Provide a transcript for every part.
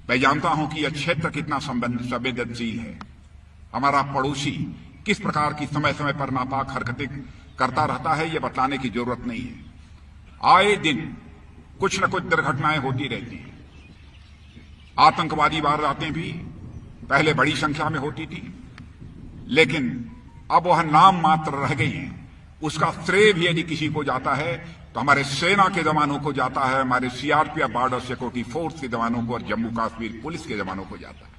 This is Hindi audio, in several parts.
मैं जानता हूं कि यह क्षेत्र कितना संवेदनशील है। हमारा पड़ोसी किस प्रकार की समय समय पर नापाक हरकतें करता रहता है, यह बतलाने की जरूरत नहीं है। आए दिन कुछ न कुछ दुर्घटनाएं होती रहती हैं। आतंकवादी वारदातें भी पहले बड़ी संख्या में होती थी, लेकिन अब वह नाम मात्र रह गई हैं। उसका श्रेय भी यदि किसी को जाता है तो हमारे सेना के जवानों को जाता है, हमारे सीआरपीएफ बॉर्डर सिक्योरिटी फोर्स के जवानों को और जम्मू कश्मीर पुलिस के जवानों को जाता है।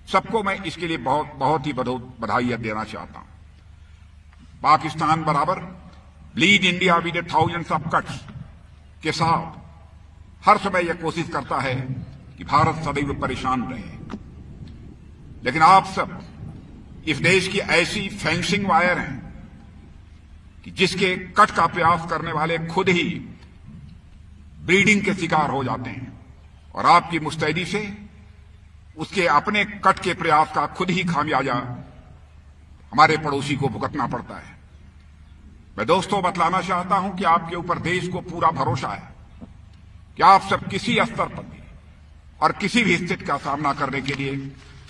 सबको मैं इसके लिए बहुत ही बधाई देना चाहता हूं। पाकिस्तान बराबर bleed India with thousands of cuts के साथ हर समय यह कोशिश करता है कि भारत सदैव परेशान रहे, लेकिन आप सब इस देश की ऐसी फेंसिंग वायर हैं कि जिसके कट का प्रयास करने वाले खुद ही ब्रीडिंग के शिकार हो जाते हैं और आपकी मुस्तैदी से उसके अपने कट के प्रयास का खुद ही खामियाजा हमारे पड़ोसी को भुगतना पड़ता है। मैं दोस्तों बतलाना चाहता हूं कि आपके ऊपर देश को पूरा भरोसा है कि आप सब किसी स्तर पर भी और किसी भी स्थिति का सामना करने के लिए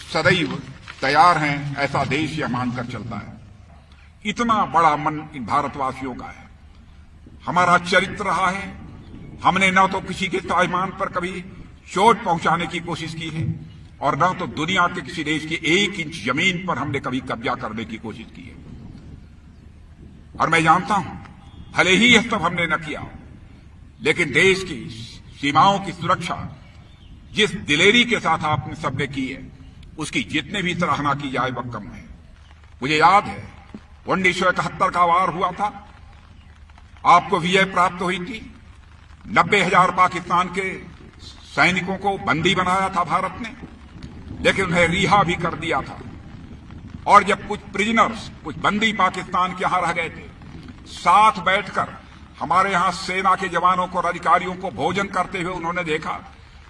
सदैव तैयार हैं, ऐसा देश यह मानकर चलता है। इतना बड़ा मन इन भारतवासियों का है। हमारा चरित्र रहा है, हमने न तो किसी के स्वाभिमान पर कभी चोट पहुंचाने की कोशिश की है और न तो दुनिया के किसी देश की 1 इंच जमीन पर हमने कभी कब्जा करने की कोशिश की है। और मैं जानता हूं भले ही यह सब हमने न किया, लेकिन देश की सीमाओं की सुरक्षा जिस दिलेरी के साथ आपने सबने की है, उसकी जितने भी सराहना की जाए वह कम है। मुझे याद है 1971 का वार हुआ था, आपको विजय प्राप्त हुई थी। 90,000 पाकिस्तान के सैनिकों को बंदी बनाया था भारत ने, लेकिन उन्हें रिहा भी कर दिया था। और जब कुछ प्रिजनर्स, कुछ बंदी पाकिस्तान के यहां रह गए थे, साथ बैठकर हमारे यहां सेना के जवानों को और अधिकारियों को भोजन करते हुए उन्होंने देखा,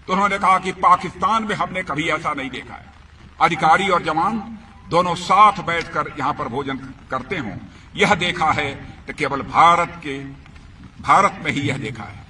तो उन्होंने कहा कि पाकिस्तान में हमने कभी ऐसा नहीं देखा है। अधिकारी और जवान दोनों साथ बैठकर यहां पर भोजन करते हों, यह देखा है तो केवल भारत में ही यह देखा है।